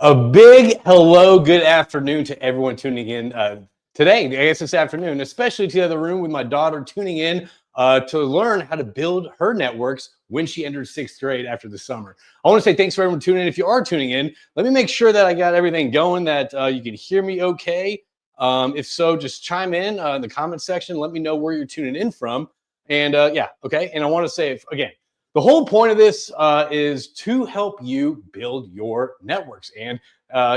A big hello, good afternoon to everyone tuning in today. I guess this afternoon, especially to the other room with my daughter tuning in to learn how to build her networks when she enters sixth grade after the summer. I want to say thanks for everyone tuning in. If you are tuning in, let me make sure that I got everything going, that you can hear me okay. If so, just chime in the comment section. Let me know where you're tuning in from. And yeah, okay. And I want to say again, the whole point of this is to help you build your networks and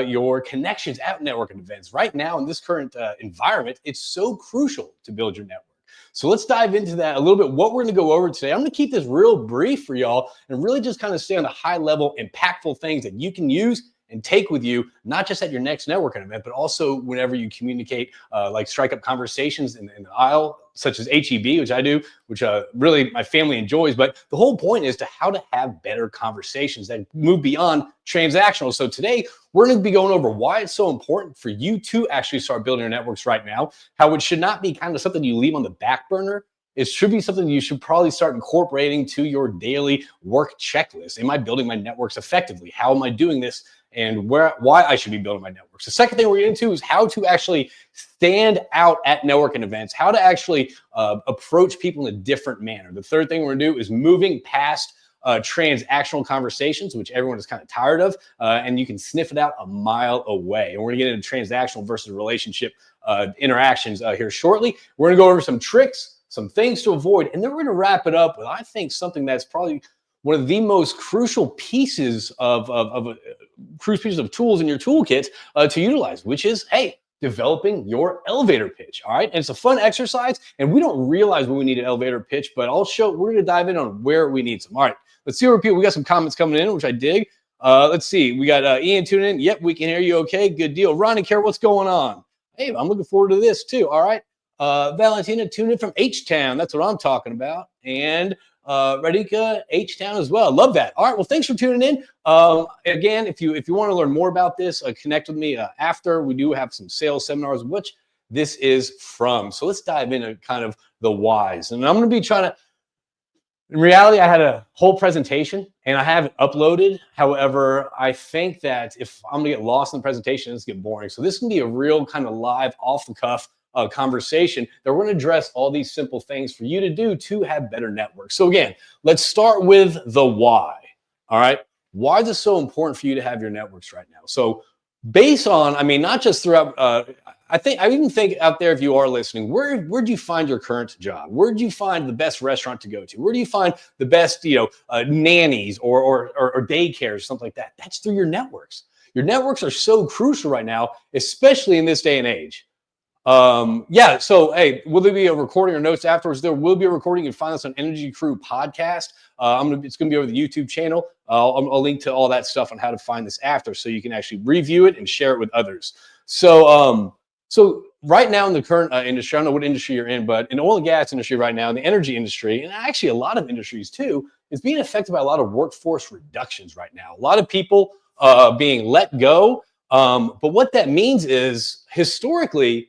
your connections at networking events. Right now, in this current environment, it's so crucial to build your network. So let's dive into that a little bit. What we're going to go over today, I'm going to keep this real brief for y'all and really just kind of stay on the high level, impactful things that you can use and take with you, not just at your next networking event, but also whenever you communicate, like strike up conversations in the aisle, such as HEB, which I do, which really my family enjoys. But the whole point is to how to have better conversations that move beyond transactional. So today we're going to be going over why it's so important for you to actually start building your networks right now, how it should not be kind of something you leave on the back burner. It should be something you should probably start incorporating to your daily work checklist. Am I building my networks effectively? How am I doing this? And why I should be building my networks. The second thing we're getting into is how to actually stand out at networking events, how to actually approach people in a different manner. The third thing we're gonna do is moving past transactional conversations, which everyone is kind of tired of, and you can sniff it out a mile away. And we're gonna get into transactional versus relationship interactions here shortly. We're gonna go over some tricks, some things to avoid, and then we're gonna wrap it up with, I think, something that's probably one of the most crucial pieces of tools in your toolkit to utilize, which is, hey, developing your elevator pitch. All right. And it's a fun exercise, and we don't realize when we need an elevator pitch, but we're going to dive in on where we need some. All right. Let's see where people, we got some comments coming in, which I dig. Let's see. We got Ian tuning in. Yep, we can hear you okay. Good deal. Ronnie Care, what's going on? Hey, I'm looking forward to this too. All right. Valentina tuning in from H-Town. That's what I'm talking about. And Radhika, H-Town as well. Love that. All right. Well, thanks for tuning in. Again, if you want to learn more about this, connect with me after. We do have some sales seminars, which this is from. So let's dive into kind of the whys. And I'm going to be trying to, in reality, I had a whole presentation and I haven't uploaded. However, I think that if I'm going to get lost in the presentation, it's going to get boring. So this can be a real kind of live, off the cuff conversation that we're going to address all these simple things for you to do to have better networks. So again, let's start with the why. All right. Why is it so important for you to have your networks right now? So based on, I mean, not just throughout, I even think out there, if you are listening, where'd you find your current job? Where'd you find the best restaurant to go to? Where do you find the best, nannies or daycare or something like that? That's through your networks. Your networks are so crucial right now, especially in this day and age. Yeah. So, hey, will there be a recording or notes afterwards? There will be a recording. You can find us on Energy Crew Podcast. It's going to be over the YouTube channel. I'll link to all that stuff on how to find this after, so you can actually review it and share it with others. So right now in the current industry, I don't know what industry you're in, but in the oil and gas industry right now, in the energy industry, and actually a lot of industries too, is being affected by a lot of workforce reductions right now. A lot of people being let go. But what that means is, historically,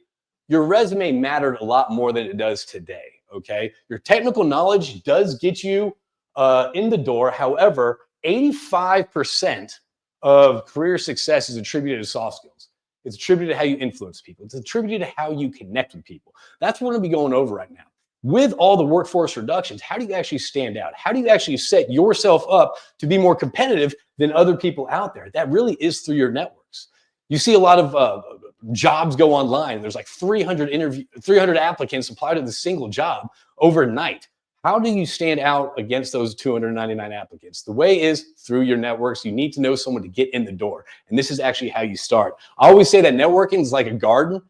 your resume mattered a lot more than it does today, okay? Your technical knowledge does get you in the door. However, 85% of career success is attributed to soft skills. It's attributed to how you influence people. It's attributed to how you connect with people. That's what we're gonna be going over right now. With all the workforce reductions, how do you actually stand out? How do you actually set yourself up to be more competitive than other people out there? That really is through your networks. You see a lot of jobs go online. There's like 300 applicants apply to the single job overnight. How do you stand out against those 299 applicants? The way is through your networks. You need to know someone to get in the door. And this is actually how you start. I always say that networking is like a garden.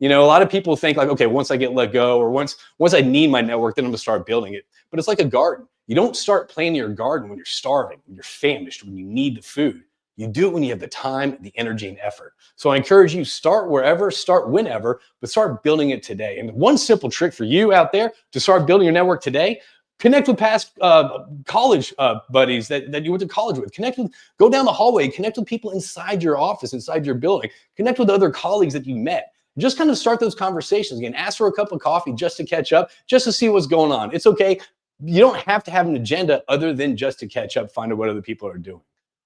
A lot of people think like, okay, once I get let go, or once I need my network, then I'm gonna start building it. But it's like a garden. You don't start planting your garden when you're starving, when you're famished, when you need the food. You do it when you have the time, the energy, and effort. So I encourage you, start wherever, start whenever, but start building it today. And one simple trick for you out there to start building your network today: connect with past college buddies that you went to college with. Go down the hallway, connect with people inside your office, inside your building. Connect with other colleagues that you met. Just kind of start those conversations again. Ask for a cup of coffee just to catch up, just to see what's going on. It's okay. You don't have to have an agenda other than just to catch up, find out what other people are doing.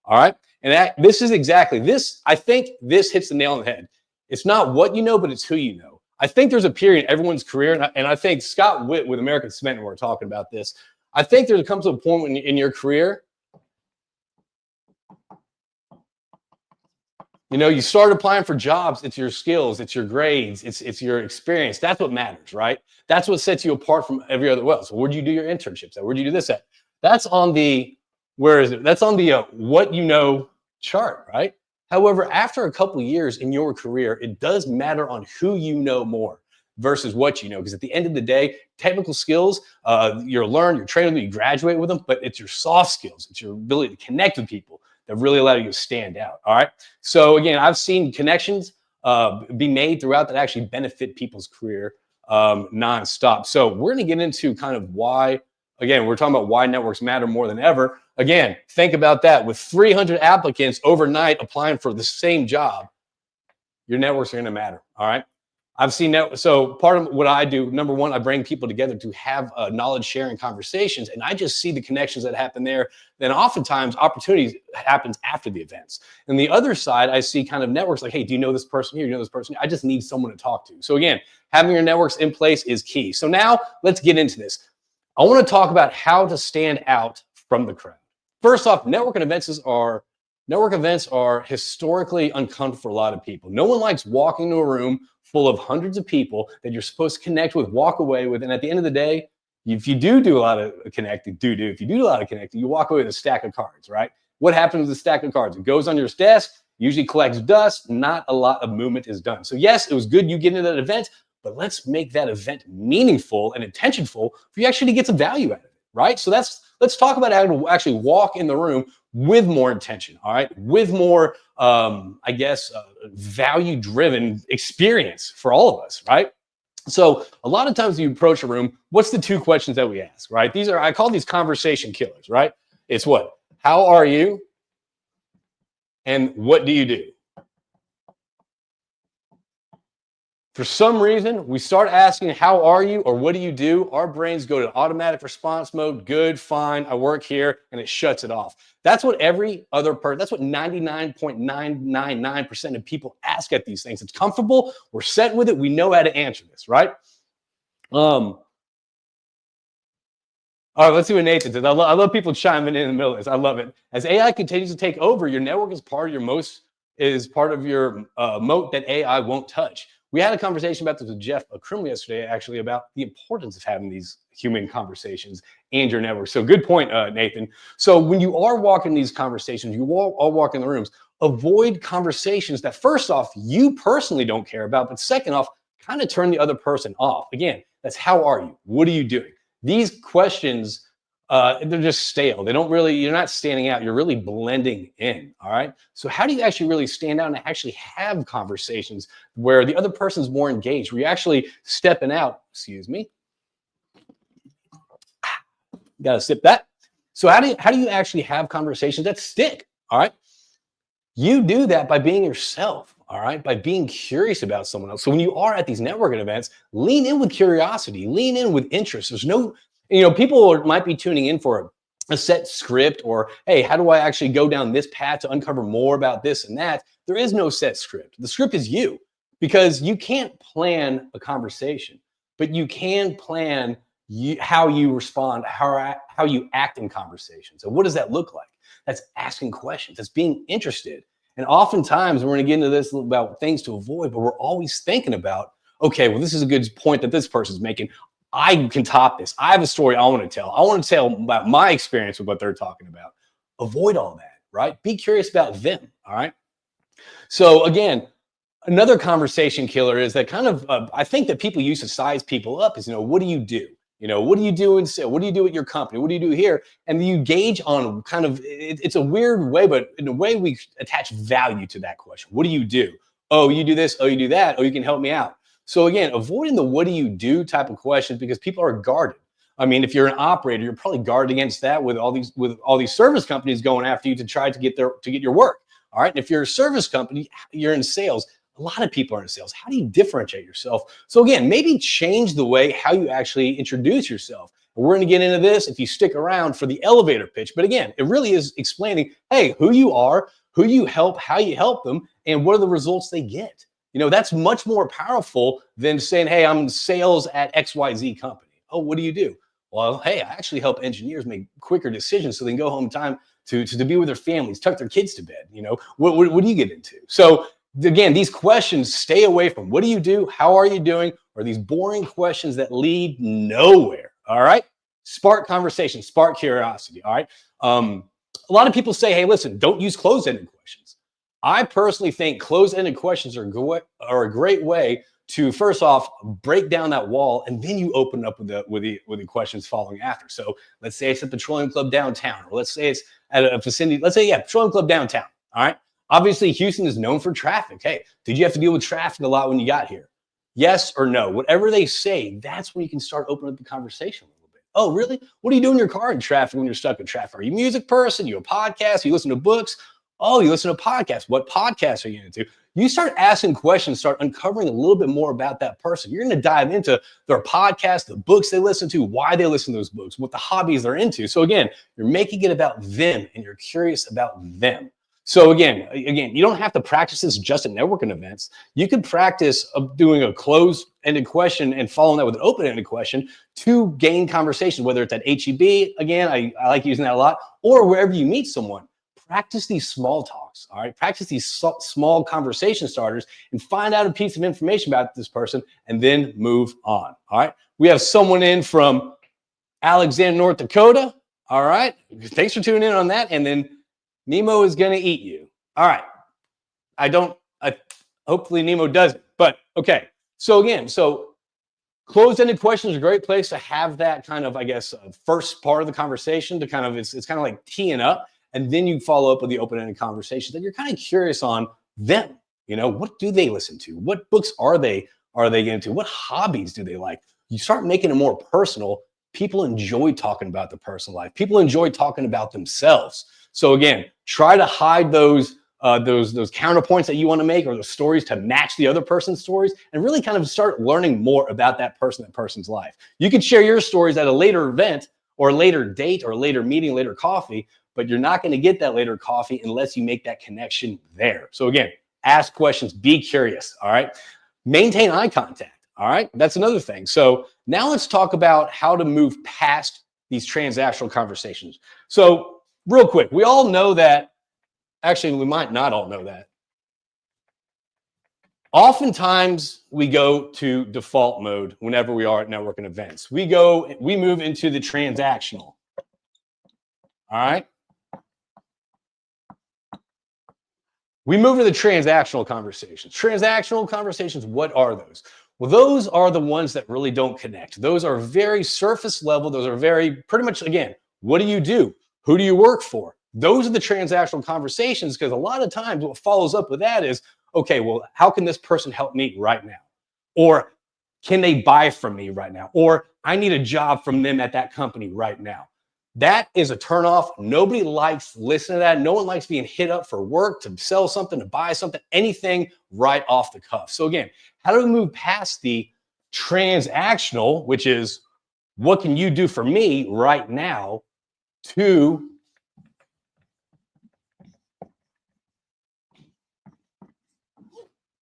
All right. And this is exactly this. I think this hits the nail on the head. It's not what you know, but it's who you know. I think there's a period in everyone's career, and I think Scott Witt with American Cement, and we're talking about this. I think there comes to a point when in your career, you start applying for jobs. It's your skills, it's your grades, it's your experience. That's what matters, right? That's what sets you apart from every other well. So where'd you do your internships at? Where'd you do this at? That's on the where is it? That's on the what you know chart, right? However, after a couple of years in your career, it does matter on who you know more versus what you know. Because at the end of the day, technical skills, you're learned, you're trained, you graduate with them, but it's your soft skills, it's your ability to connect with people that really allow you to stand out. All right. So again, I've seen connections be made throughout that actually benefit people's career nonstop. So we're going to get into kind of why. Again, we're talking about why networks matter more than ever. Again, think about that. With 300 applicants overnight applying for the same job, your networks are going to matter. All right. I've seen that. So part of what I do, number one, I bring people together to have knowledge sharing conversations, and I just see the connections that happen there. Then oftentimes opportunities happens after the events. And the other side, I see kind of networks like, hey, do you know this person here? Do you know this person? I just need someone to talk to. So again, having your networks in place is key. So now let's get into this. I want to talk about how to stand out from the crowd. First off, network events are historically uncomfortable for a lot of people. No one likes walking into a room full of hundreds of people that you're supposed to connect with, walk away with, and at the end of the day, if you do a lot of connecting, you walk away with a stack of cards, right? What happens with the stack of cards? It goes on your desk, usually collects dust, not a lot of movement is done. So yes, it was good you get into that event, but let's make that event meaningful and intentionful for you actually to get some value out of it, right? So let's talk about how to actually walk in the room with more intention, all right? With more, value-driven experience for all of us, right? So a lot of times you approach a room, what's the two questions that we ask, right? I call these conversation killers, right? It's what? How are you? And what do you do? For some reason, we start asking, how are you or what do you do? Our brains go to automatic response mode, good, fine, I work here, and it shuts it off. That's what every other person, that's what 99.999% of people ask at these things. It's comfortable, we're set with it, we know how to answer this, right? All right, let's see what Nathan says. I love people chiming in the middle of this. I love it. As AI continues to take over, your network is part of your moat that AI won't touch. We had a conversation about this with Jeff Kriml yesterday, actually, about the importance of having these human conversations and your network. So good point, Nathan. So when you are walking these conversations, you all walk in the rooms, avoid conversations that first off, you personally don't care about, but second off, kind of turn the other person off. Again, that's how are you? What are you doing? These questions, they're just stale. You're not standing out. You're really blending in. All right. So how do you actually really stand out and actually have conversations where the other person's more engaged, where you're actually stepping out? Excuse me. Got to sip that. So how do you actually have conversations that stick? All right. You do that by being yourself. All right. By being curious about someone else. So when you are at these networking events, lean in with curiosity, lean in with interest. There's no, people might be tuning in for a set script or, hey, how do I actually go down this path to uncover more about this and that? There is no set script. The script is you, because you can't plan a conversation, but you can plan how you respond, how you act in conversations. So what does that look like? That's asking questions. That's being interested. And oftentimes we're going to get into this about things to avoid, but we're always thinking about, okay, well, this is a good point that this person's making. I can top this. I have a story I want to tell. I want to tell about my experience with what they're talking about. Avoid all that, right? Be curious about them, all right? So again, another conversation killer is that kind of, I think that people use to size people up is, what do you do? What do you do what do you do at your company? What do you do here? And you gauge on kind of, it's a weird way, but in a way we attach value to that question. What do you do? Oh, you do this. Oh, you do that. Oh, you can help me out. So again, avoiding the what do you do type of questions, because people are guarded. I mean, if you're an operator, you're probably guarded against that with all these service companies going after you to try to get your work. All right. And if you're a service company, you're in sales. A lot of people are in sales. How do you differentiate yourself? So again, maybe change the way how you actually introduce yourself. We're going to get into this if you stick around for the elevator pitch. But again, it really is explaining, hey, who you are, who you help, how you help them, and what are the results they get. That's much more powerful than saying, hey, I'm in sales at XYZ company. Oh, what do you do? Well, hey, I actually help engineers make quicker decisions so they can go home in time to be with their families, tuck their kids to bed. What do you get into? So again, these questions, stay away from what do you do? How are you doing? Or these boring questions that lead nowhere. All right. Spark conversation, spark curiosity. All right. A lot of people say, hey, listen, don't use closed-ended questions. I personally think closed-ended questions are a great way to, first off, break down that wall, and then you open up with the questions following after. So let's say it's at Petroleum Club downtown, or let's say it's at a vicinity. Let's say, yeah, Petroleum Club downtown. All right. Obviously, Houston is known for traffic. Hey, did you have to deal with traffic a lot when you got here? Yes or no? Whatever they say, that's when you can start opening up the conversation a little bit. Oh, really? What do you do in your car in traffic when you're stuck in traffic? Are you a music person? Are you a podcast? You listen to books? Oh, you listen to podcasts. What podcasts are you into? You start asking questions, start uncovering a little bit more about that person. You're going to dive into their podcast, the books they listen to, why they listen to those books, what the hobbies they're into. So again, you're making it about them and you're curious about them. So again, you don't have to practice this just at networking events. You could practice doing a closed-ended question and following that with an open-ended question to gain conversation, whether it's at HEB, again, I like using that a lot, or wherever you meet someone. Practice these small talks, all right? Practice these small conversation starters and find out a piece of information about this person and then move on, all right? We have someone in from Alexander, North Dakota, all right? Thanks for tuning in on that. And then Nemo is going to eat you. All right. Hopefully Nemo doesn't, but okay. So again, closed-ended questions are a great place to have that kind of, I guess, first part of the conversation to kind of, it's kind of like teeing up. And then you follow up with the open-ended conversation that you're kind of curious on them. What do they listen to? What books are they into? What hobbies do they like? You start making it more personal. People enjoy talking about their personal life. People enjoy talking about themselves. So again, try to hide those counterpoints that you want to make or those stories to match the other person's stories and really kind of start learning more about that person's life. You can share your stories at a later event or a later date or a later meeting, later coffee, but you're not going to get that later coffee unless you make that connection there. So again, ask questions, be curious, all right? Maintain eye contact, all right? That's another thing. So now let's talk about how to move past these transactional conversations. So real quick, we all know that, actually, we might not all know that. Oftentimes, we go to default mode whenever we are at networking events. We move into the transactional, all right? We move to the transactional conversations. Transactional conversations, what are those? Well, those are the ones that really don't connect. Those are very surface level. Those are very, pretty much, again, what do you do? Who do you work for? Those are the transactional conversations, because a lot of times what follows up with that is, okay, well, how can this person help me right now? Or can they buy from me right now? Or I need a job from them at that company right now. That is a turnoff. Nobody likes listening to that. No one likes being hit up for work, to sell something, to buy something, anything right off the cuff. So again, how do we move past the transactional, which is what can you do for me right now, to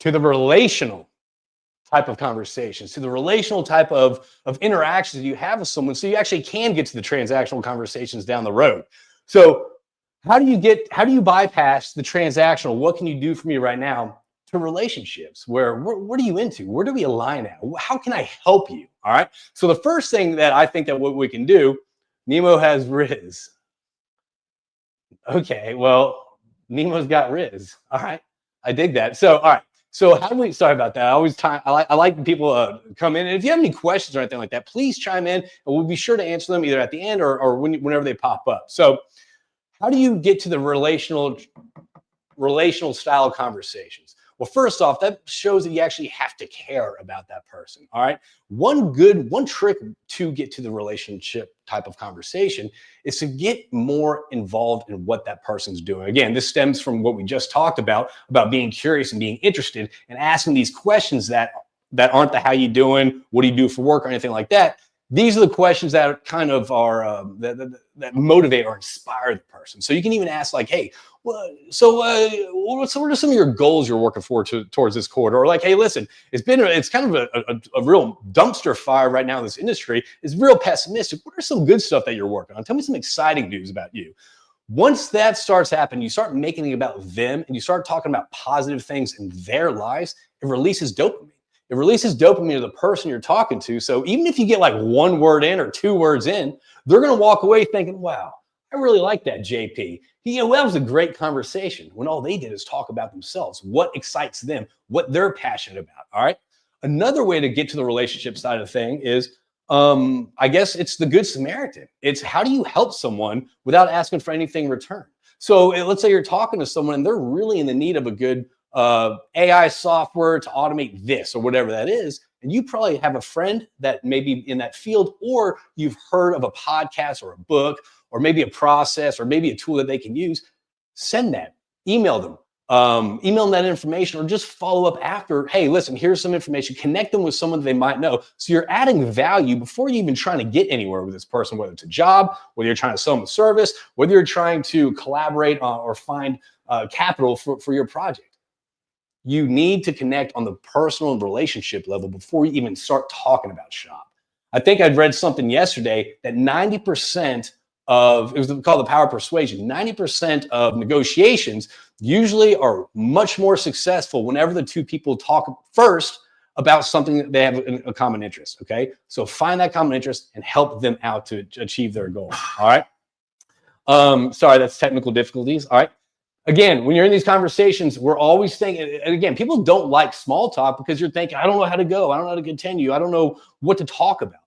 the relational type of conversations, to the relational type of interactions that you have with someone, so you actually can get to the transactional conversations down the road. So how do you bypass the transactional, what can you do for me right now, to relationships where what are you into? Where do we align at? How can I help you? All right. So the first thing that I think that what we can do, Nemo has Riz. Okay, well, Nemo's got Riz. All right. I dig that. So, all right. So how do we, sorry about that. I like when people come in. And if you have any questions or anything like that, please chime in and we'll be sure to answer them either at the end or whenever they pop up. So how do you get to the relational style conversations? Well, first off, that shows that you actually have to care about that person. All right. One trick to get to the relationship type of conversation is to get more involved in what that person's doing. Again, this stems from what we just talked about being curious and being interested and asking these questions that aren't the how you doing, what do you do for work, or anything like that. These are the questions that kind of are that motivate or inspire the person. So you can even ask like, "Hey, what are some of your goals you're working for towards this quarter?" Or like, "Hey, listen, it's kind of a real dumpster fire right now in this industry. It's real pessimistic. What are some good stuff that you're working on? Tell me some exciting news about you." Once that starts happening, you start making it about them and you start talking about positive things in their lives, it releases dopamine. It releases dopamine to the person you're talking to. So even if you get like one word in or two words in, they're going to walk away thinking, wow, I really like that JP. That was a great conversation when all they did is talk about themselves, what excites them, what they're passionate about. All right. Another way to get to the relationship side of the thing is I guess it's the Good Samaritan. It's how do you help someone without asking for anything in return? So let's say you're talking to someone and they're really in the need of a good AI software to automate this or whatever that is. And you probably have a friend that may be in that field, or you've heard of a podcast or a book, or maybe a process, or maybe a tool that they can use. Send that, email them, email them that information, or just follow up after. Hey, listen, here's some information. Connect them with someone they might know. So you're adding value before you're even trying to get anywhere with this person, whether it's a job, whether you're trying to sell them a service, whether you're trying to collaborate or find capital for your project. You need to connect on the personal and relationship level before you even start talking about shop. I think I'd read something yesterday that 90% it was called the power of persuasion. 90% of negotiations usually are much more successful whenever the two people talk first about something that they have a common interest. Okay. So find that common interest and help them out to achieve their goal. All right. Sorry, that's technical difficulties. All right. Again, when you're in these conversations, we're always thinking, and again, people don't like small talk because you're thinking, I don't know how to go. I don't know how to continue. I don't know what to talk about.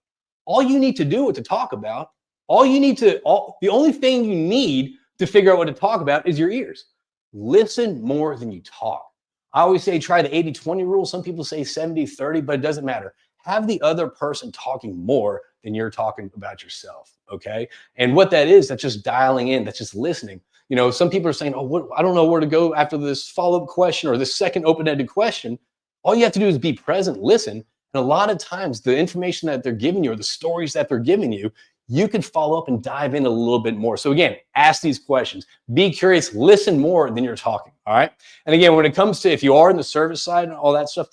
All you need to do to talk about, the only thing you need to figure out what to talk about is your ears. Listen more than you talk. I always say try the 80-20 rule. Some people say 70-30, but it doesn't matter. Have the other person talking more than you're talking about yourself, okay? And what that is, that's just dialing in, that's just listening. Some people are saying, oh, I don't know where to go after this follow-up question or this second open-ended question. All you have to do is be present, listen. And a lot of times the information that they're giving you or the stories that they're giving you, you can follow up and dive in a little bit more. So again, ask these questions, be curious, listen more than you're talking, all right? And again, when it comes to if you are in the service side and all that stuff,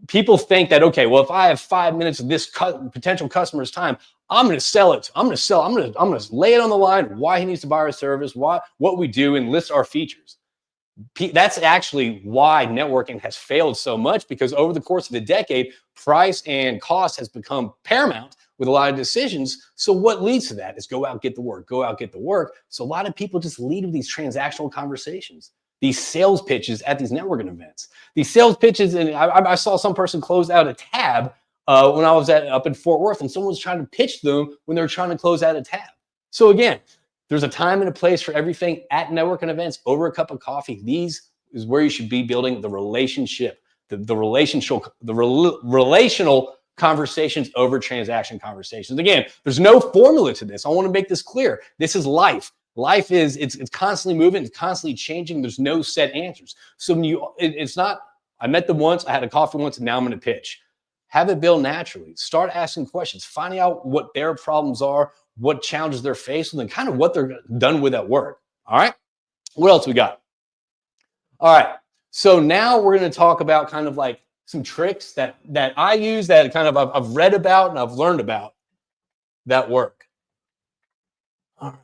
people think that, okay, well, if I have 5 minutes of this potential customer's time, I'm going to sell it. I'm going to lay it on the line, why he needs to buy our service, what we do, and list our features. That's actually why networking has failed so much, because over the course of a decade, price and cost has become paramount with a lot of decisions. So what leads to that is go out, get the work, go out, get the work. So a lot of people just lead with these transactional conversations, these sales pitches at these networking events. These sales pitches, and I saw some person close out a tab when I was up in Fort Worth, and someone was trying to pitch them when they were trying to close out a tab. So again, there's a time and a place for everything at networking events over a cup of coffee. These is where you should be building the relationship, the relational conversations over transaction conversations. Again, there's no formula to this. I want to make this clear. This is life. Life is it's constantly moving, it's constantly changing. There's no set answers. So it's not, I met them once, I had a coffee once, and now I'm going to pitch. Have it build naturally. Start asking questions, finding out what their problems are, what challenges they're faced with, and kind of what they're done with at work. All right. What else we got? All right. So now we're going to talk about kind of like some tricks that I use that kind of I've read about and I've learned about that work. All right.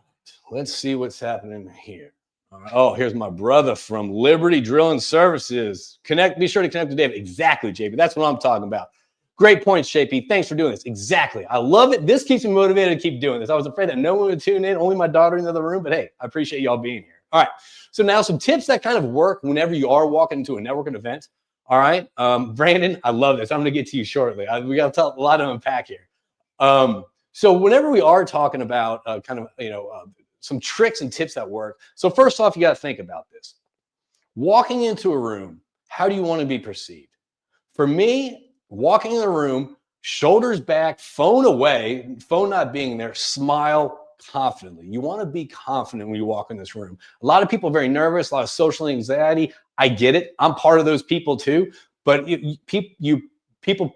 Let's see what's happening here. All right. Oh, here's my brother from Liberty Drilling Services. Be sure to connect with David. Exactly, JP. That's what I'm talking about. Great points, JP. Thanks for doing this. Exactly. I love it. This keeps me motivated to keep doing this. I was afraid that no one would tune in, only my daughter in the other room, but hey, I appreciate y'all being here. All right. So now some tips that kind of work whenever you are walking into a networking event. All right. Brandon, I love this. I'm going to get to you shortly. We got a lot to unpack here. So whenever we are talking about some tricks and tips that work. So first off, you got to think about this. Walking into a room, how do you want to be perceived? For me, walking in the room, shoulders back, phone away, phone not being there, smile confidently. You want to be confident when you walk in this room. A lot of people are very nervous, a lot of social anxiety. I get it. I'm part of those people too. But people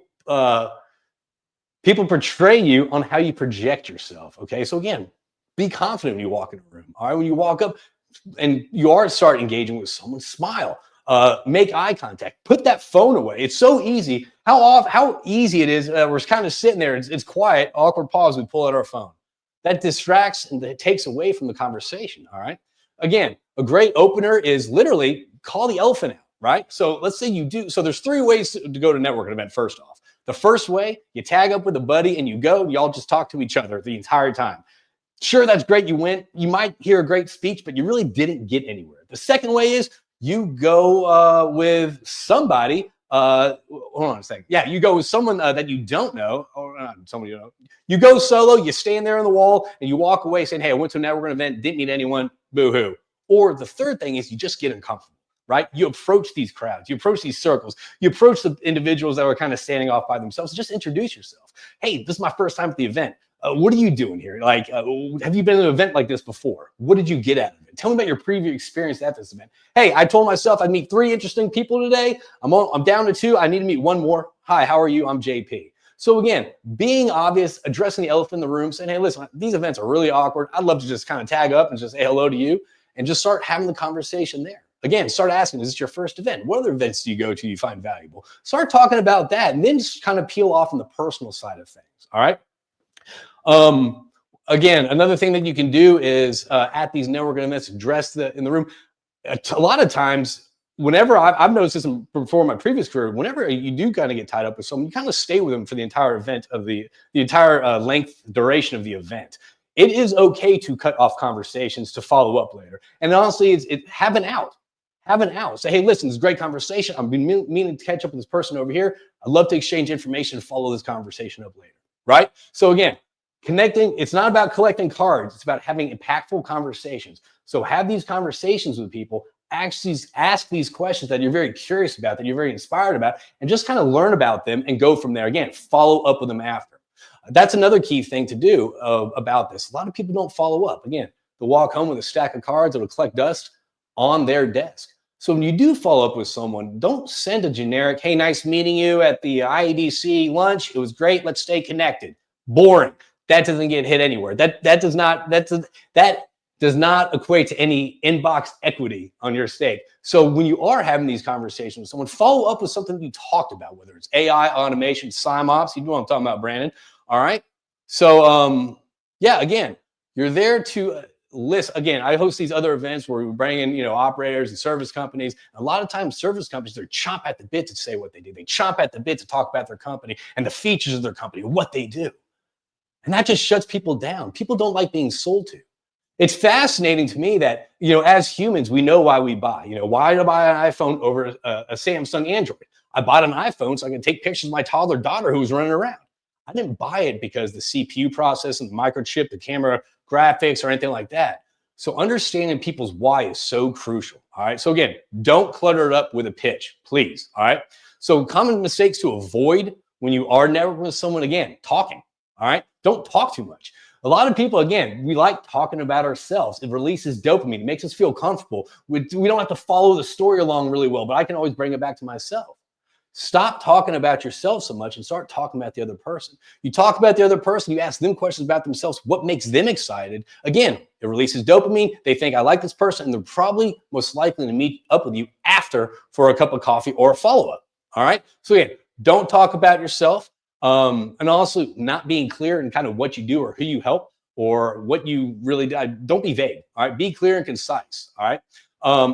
People portray you on how you project yourself. Okay. So again, be confident when you walk in a room. All right. When you walk up and you are start engaging with someone, smile, make eye contact, put that phone away. It's so easy. How easy it is. We're kind of sitting there. It's quiet, awkward pause. We pull out our phone. That distracts and it takes away from the conversation. All right. Again, a great opener is literally call the elephant out. Right. So let's say you do. So there's 3 ways to go to networking event. First off, the first way, you tag up with a buddy and you go. Y'all just talk to each other the entire time. Sure, that's great. You went. You might hear a great speech, but you really didn't get anywhere. The second way is you go with somebody. Hold on a second. Yeah, you go with someone that you don't know, or not someone you know. You go solo. You stand there on the wall and you walk away saying, "Hey, I went to a networking event, didn't meet anyone. Boo hoo." Or the third thing is you just get uncomfortable. Right? You approach these crowds, you approach these circles, you approach the individuals that are kind of standing off by themselves. Just introduce yourself. Hey, this is my first time at the event. What are you doing here? Like, have you been to an event like this before? What did you get out of it? Tell me about your previous experience at this event. Hey, I told myself I'd meet 3 interesting people today. I'm down to 2. I need to meet 1 more. Hi, how are you? I'm JP. So again, being obvious, addressing the elephant in the room, saying, hey, listen, these events are really awkward. I'd love to just kind of tag up and just say hello to you and just start having the conversation there. Again, start asking, is this your first event? What other events do you go to you find valuable? Start talking about that and then just kind of peel off on the personal side of things. All right. Again, another thing that you can do is at these networking events, address in the room. A lot of times, whenever I've noticed this before in my previous career, whenever you do kind of get tied up with someone, you kind of stay with them for the entire event of the entire length duration of the event. It is okay to cut off conversations to follow up later. And honestly, have an out. Have an out. Say, hey, listen, this is a great conversation. I've been meaning to catch up with this person over here. I'd love to exchange information and follow this conversation up later. Right? So again, connecting, it's not about collecting cards. It's about having impactful conversations. So have these conversations with people. Actually ask these questions that you're very curious about, that you're very inspired about, and just kind of learn about them and go from there. Again, follow up with them after. That's another key thing to do about this. A lot of people don't follow up. Again, they'll walk home with a stack of cards that'll collect dust on their desk. So when you do follow up with someone, don't send a generic, hey, nice meeting you at the IEDC lunch. It was great. Let's stay connected. Boring. That doesn't get hit anywhere. That does not equate to any inbox equity on your stake. So when you are having these conversations with someone, follow up with something you talked about, whether it's AI, automation, SIMOps. You know what I'm talking about, Brandon. All right. So yeah, again, you're there to list. Again, I host these other events where we bring in, operators and service companies. A lot of times service companies, they're chomp at the bit to say what they do. They chomp at the bit to talk about their company and the features of their company, what they do. And that just shuts people down. People don't like being sold to. It's fascinating to me that, as humans, we know why we buy. Why do I buy an iPhone over a Samsung Android? I bought an iPhone so I can take pictures of my toddler daughter who was running around. I didn't buy it because the CPU process and the microchip, the camera graphics, or anything like that. So understanding people's why is so crucial. All right. So again, don't clutter it up with a pitch, please. All right. So common mistakes to avoid when you are networking with someone, again, talking. All right. Don't talk too much. A lot of people, again, we like talking about ourselves. It releases dopamine. It makes us feel comfortable. We don't have to follow the story along really well, but I can always bring it back to myself. Stop talking about yourself so much and start talking about the other person. You talk about the other person, you ask them questions about themselves, what makes them excited. Again, it releases dopamine. They think, I like this person, and they're probably most likely to meet up with you after for a cup of coffee or a follow-up. All right. So again, don't talk about yourself. And also not being clear in kind of what you do or who you help or what you really do. Don't be vague. All right. Be clear and concise. All right.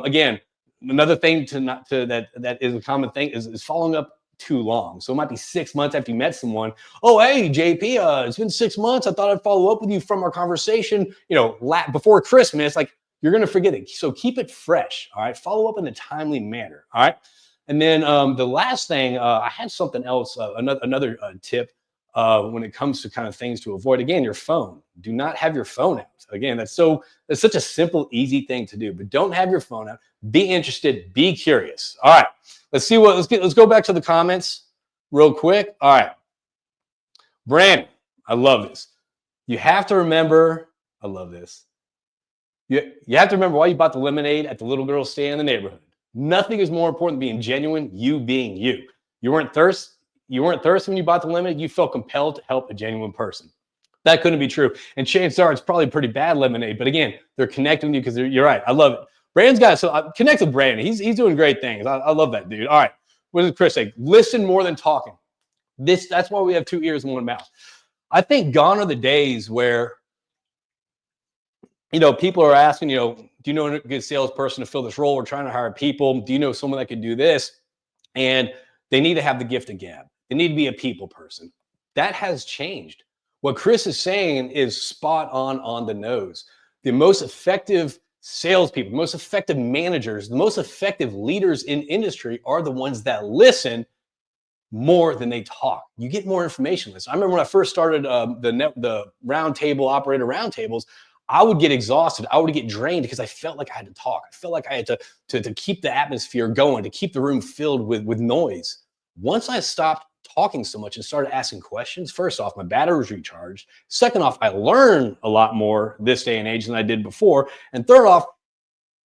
Again, another thing that is a common thing is following up too long. So it might be 6 months after you met someone. Oh, hey, JP, it's been 6 months. I thought I'd follow up with you from our conversation, before Christmas. Like, you're going to forget it. So keep it fresh. All right. Follow up in a timely manner. All right. And then the last thing, I had something else, another tip when it comes to kind of things to avoid. Again, your phone. Do not have your phone out. Again, that's such a simple, easy thing to do. But don't have your phone out. Be interested. Be curious. All right. Let's go back to the comments real quick. All right. Brandon, I love this. You have to remember. I love this. You have to remember why you bought the lemonade at the little girl stand in the neighborhood. Nothing is more important than being genuine, you being you. You weren't thirsty. you weren't thirsty when you bought the lemonade. You felt compelled to help a genuine person. That couldn't be true. And chances are it's probably pretty bad lemonade. But again, they're connecting with you because you're right. I love it. Brandon's got so connect with Brandon. He's doing great things. I love that dude. All right. What does Chris say? Listen more than talking. That's why we have 2 ears and 1 mouth. I think gone are the days where, people are asking, do you know a good salesperson to fill this role? We're trying to hire people. Do you know someone that could do this? And they need to have the gift of gab. They need to be a people person. That has changed. What Chris is saying is spot on the nose. The most effective salespeople, the most effective managers, the most effective leaders in industry are the ones that listen more than they talk. You get more information. I remember when I first started the roundtable operator roundtables, I would get exhausted. I would get drained because I felt like I had to talk. I felt like I had to keep the atmosphere going, to keep the room filled with noise. Once I stopped talking so much and started asking questions, first off, my battery was recharged. Second off, I learned a lot more this day and age than I did before. And third off,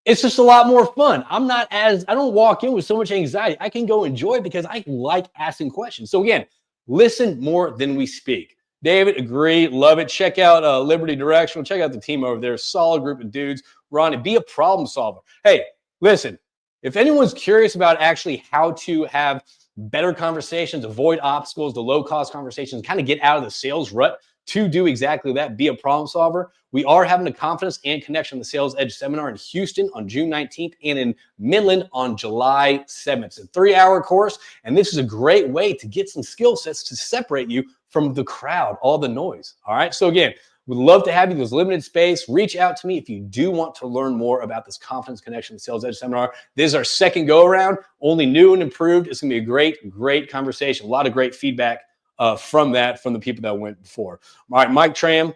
it's just a lot more fun. I don't walk in with so much anxiety. I can go enjoy it because I like asking questions. So again, listen more than we speak. David, agree, love it. Check out Liberty Directional. Check out the team over there. Solid group of dudes. Ronnie, be a problem solver. Hey, listen, if anyone's curious about actually how to have better conversations, avoid obstacles, the low-cost conversations, kind of get out of the sales rut to do exactly that, be a problem solver. We are having a confidence and connection on the Sales Edge seminar in Houston on June 19th and in Midland on July 7th. It's a 3-hour course, and this is a great way to get some skill sets to separate you from the crowd, all the noise. All right. So again, we'd love to have you. There's limited space. Reach out to me if you do want to learn more about this Confidence Connection, the Sales Edge seminar. This is our second go around, only new and improved. It's going to be a great conversation. A lot of great feedback from the people that went before. All right, Mike Tram,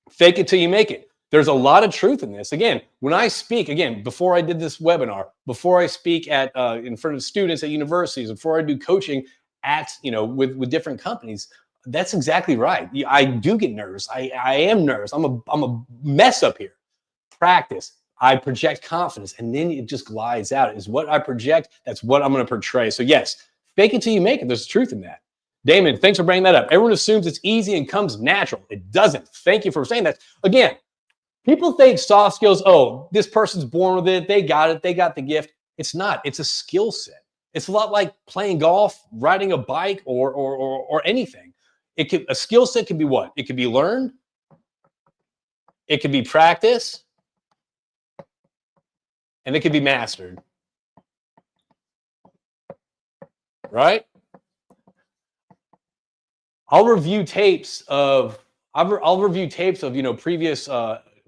fake it till you make it. There's a lot of truth in this. Again, when I speak, before I did this webinar, before I speak at in front of students at universities, before I do coaching at with different companies, that's exactly right. I do get nervous. I am nervous. I'm a mess up here. Practice. I project confidence, and then it just glides out. Is what I project. That's what I'm going to portray. So yes, fake it till you make it. There's truth in that. Damon, thanks for bringing that up. Everyone assumes it's easy and comes natural. It doesn't. Thank you for saying that. Again, people think soft skills, oh, this person's born with it. They got it. They got the gift. It's not. It's a skill set. It's a lot like playing golf, riding a bike, or anything. A skill set could be what? It could be learned. It could be practice. And it could be mastered. Right? I'll review tapes of previous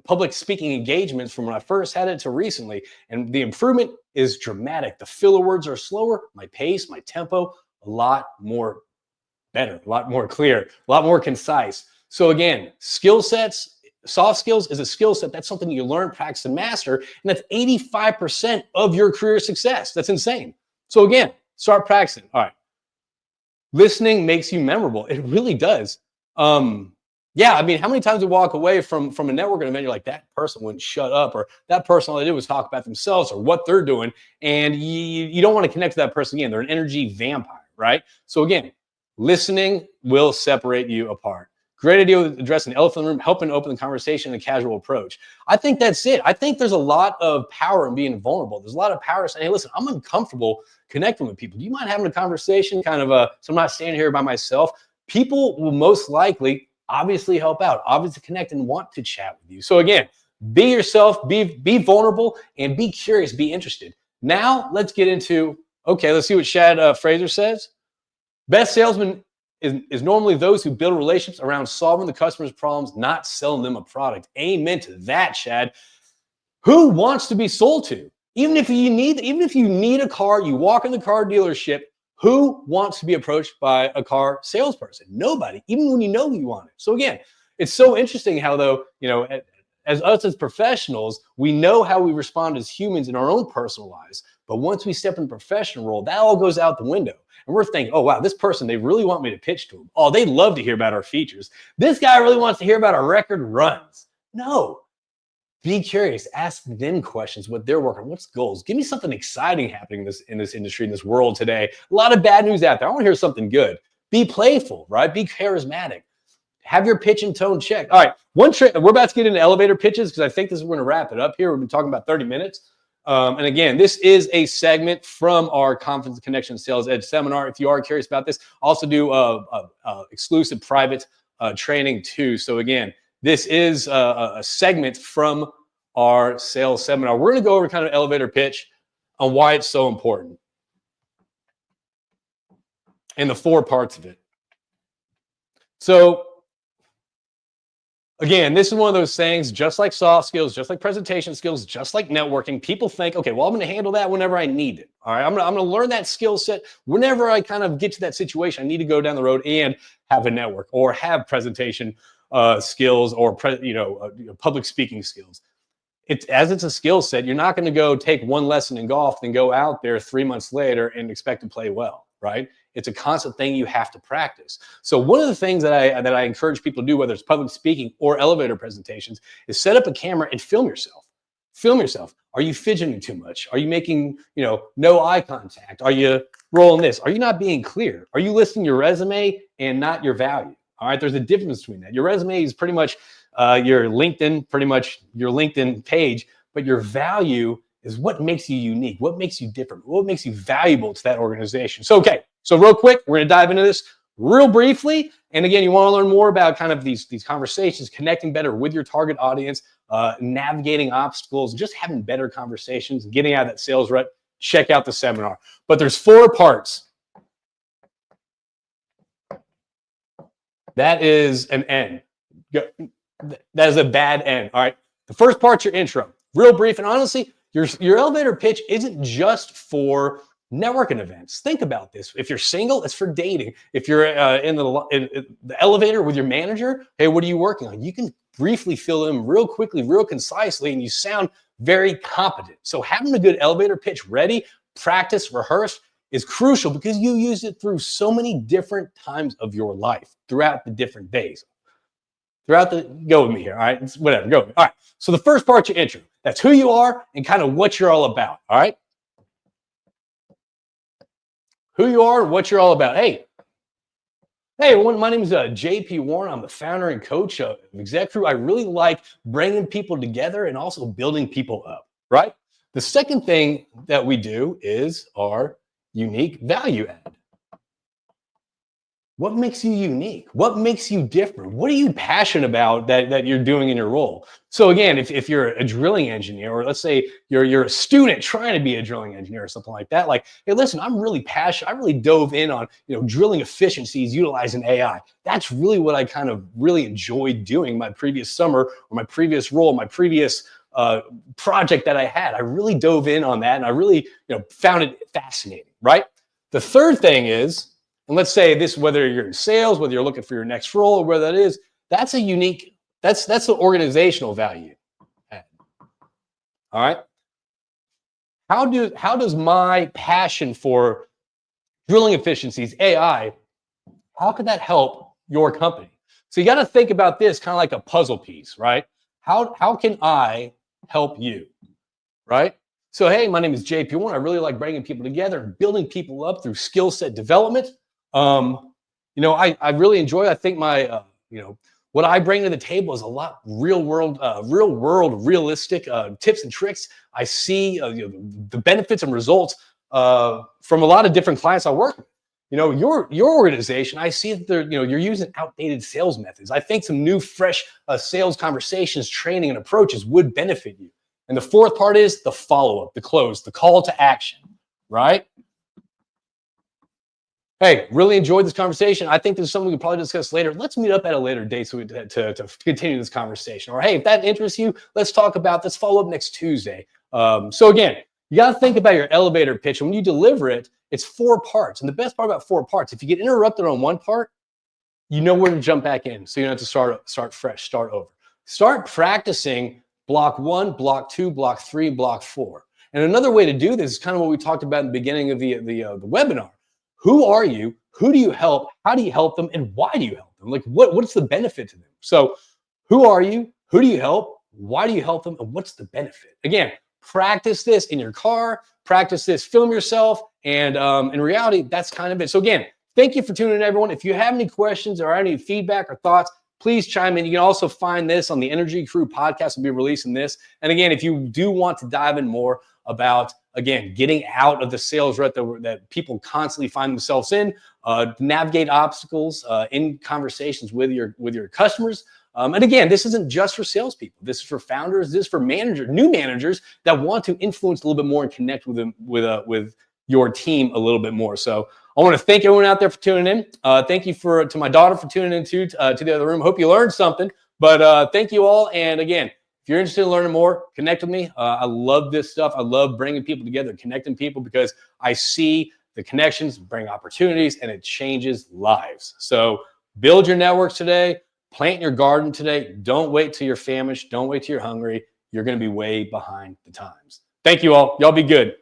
public speaking engagements from when I first had it to recently, and the improvement is dramatic. The filler words are slower, my pace, my tempo, a lot more better, a lot more clear, a lot more concise. So again, skill sets, soft skills is a skill set. That's something you learn, practice, and master, and that's 85% of your career success. That's insane. So again, start practicing. All right. Listening makes you memorable. It really does. How many times we walk away from a networking event, you're like, that person wouldn't shut up, or that person, all they did was talk about themselves or what they're doing, and you don't want to connect to that person again. They're an energy vampire, right? So again, listening will separate you apart. Great idea with addressing the elephant in the room, helping open the conversation in a casual approach. I think that's it. I think there's a lot of power in being vulnerable. There's a lot of power saying, hey, listen, I'm uncomfortable connecting with people. Do you mind having a conversation so I'm not standing here by myself? People will most likely obviously help out, obviously connect and want to chat with you. So again, be yourself, be vulnerable, and be curious, be interested. Now let's get into, let's see what Shad Fraser says. Best salesman is normally those who build relationships around solving the customer's problems, not selling them a product. Amen to that, Shad. Who wants to be sold to? Even if you need a car, you walk in the car dealership, who wants to be approached by a car salesperson? Nobody, even when you know who you want it. So again, it's so interesting how though, as us as professionals, we know how we respond as humans in our own personal lives. But once we step in the professional role, that all goes out the window. And we're thinking, oh, wow, this person, they really want me to pitch to them. Oh, they love to hear about our features. This guy really wants to hear about our record runs. No, Be curious, ask them questions, what they're working on, what's goals. Give me something exciting happening in this industry, in this world today. A lot of bad news out there. I want to hear something good. Be playful, right? Be charismatic. Have your pitch and tone checked. All right, we're about to get into elevator pitches because I think this is we're going to wrap it up here. We've been talking about 30 minutes. And again, this is a segment from our Confidence Connection Sales Edge seminar. If you are curious about this, also do exclusive private training too. So again, this is a segment from our sales seminar. We're going to go over kind of elevator pitch on why it's so important and the 4 parts of it. So again, this is one of those things, just like soft skills, just like presentation skills, just like networking. People think, okay, well, I'm going to handle that whenever I need it. All right, I'm going to learn that skill set whenever I kind of get to that situation. I need to go down the road and have a network or have presentation skills or public speaking skills. It's a skill set. You're not going to go take one lesson in golf and go out there 3 months later and expect to play well, right? It's a constant thing you have to practice. So one of the things that I encourage people to do, whether it's public speaking or elevator presentations, is set up a camera and film yourself. Film yourself. Are you fidgeting too much? Are you making, no eye contact? Are you rolling this? Are you not being clear? Are you listing your resume and not your value? All right, there's a difference between that. Your resume is pretty much your LinkedIn page, but your value is what makes you unique, what makes you different, what makes you valuable to that organization. So, okay, so real quick, we're going to dive into this real briefly. And again, you want to learn more about kind of these conversations, connecting better with your target audience, navigating obstacles, just having better conversations, getting out of that sales rut. Check out the seminar. But there's 4 parts. That is an N. That is a bad N. All right. The first part's your intro. Real brief. And honestly, your elevator pitch isn't just for networking events. Think about this. If you're single, it's for dating. If you're in the elevator with your manager, hey, what are you working on? You can briefly fill in real quickly, real concisely, and you sound very competent. So having a good elevator pitch ready, practice, rehearse is crucial because you use it through so many different times of your life throughout the different days. Go with me here, all right? It's whatever, go with me. All right, so the first part's your intro. That's who you are and kind of what you're all about, all right? Who you are and what you're all about. Hey, everyone, my name is JP Warren. I'm the founder and coach of Exec Crew. I really like bringing people together and also building people up, right? The second thing that we do is our unique value add. What makes you unique? What makes you different? What are you passionate about that you're doing in your role? So again, if you're a drilling engineer, or let's say you're a student trying to be a drilling engineer or something like that, like, hey, listen, I'm really passionate. I really dove in on drilling efficiencies utilizing AI. That's really what I kind of really enjoyed doing my previous summer or my previous role, my previous project that I had. I really dove in on that, and I really found it fascinating, right? The third thing is, and let's say this, whether you're in sales, whether you're looking for your next role, or whether that is, that's a unique, that's the organizational value. All right. How does my passion for drilling efficiencies, AI, how could that help your company? So you got to think about this kind of like a puzzle piece, right? How can I help you, right? So, hey, my name is JP Warren. I really like bringing people together and building people up through skill set development. I really enjoy, I think my, what I bring to the table is a lot real world, realistic tips and tricks. I see the benefits and results from a lot of different clients I work with. Your organization, I see that you're using outdated sales methods. I think some new, fresh sales conversations, training, and approaches would benefit you. And the fourth part is the follow-up, the close, the call to action, right? Hey, really enjoyed this conversation. I think this is something we could probably discuss later. Let's meet up at a later date so to continue this conversation. Or hey, if that interests you, let's follow up next Tuesday. So again, you got to think about your elevator pitch. And when you deliver it, it's 4 parts. And the best part about 4 parts, if you get interrupted on one part, you know where to jump back in. So you don't have to start fresh, start over. Start practicing block 1, block 2, block 3, block 4. And another way to do this is kind of what we talked about in the beginning of the webinar. Who are you? Who do you help? How do you help them? And why do you help them? Like, what's the benefit to them? So who are you? Who do you help? Why do you help them? And what's the benefit? Again, practice this in your car, practice this, film yourself. And in reality, that's kind of it. So again, thank you for tuning in, everyone. If you have any questions or any feedback or thoughts, please chime in. You can also find this on the Energy Crew podcast. We'll be releasing this. And again, if you do want to dive in more about, again, getting out of the sales rut that people constantly find themselves in, navigate obstacles in conversations with your customers. And again, this isn't just for salespeople. This is for founders. This is for managers, new managers that want to influence a little bit more and connect with them with your team a little bit more. So I want to thank everyone out there for tuning in. Thank you to my daughter for tuning in to the other room. Hope you learned something. But thank you all. And again, if you're interested in learning more, connect with me. I love this stuff. I love bringing people together, connecting people, because I see the connections bring opportunities and it changes lives. So build your networks today. Plant your garden today. Don't wait till you're famished. Don't wait till you're hungry. You're going to be way behind the times. Thank you all. Y'all be good.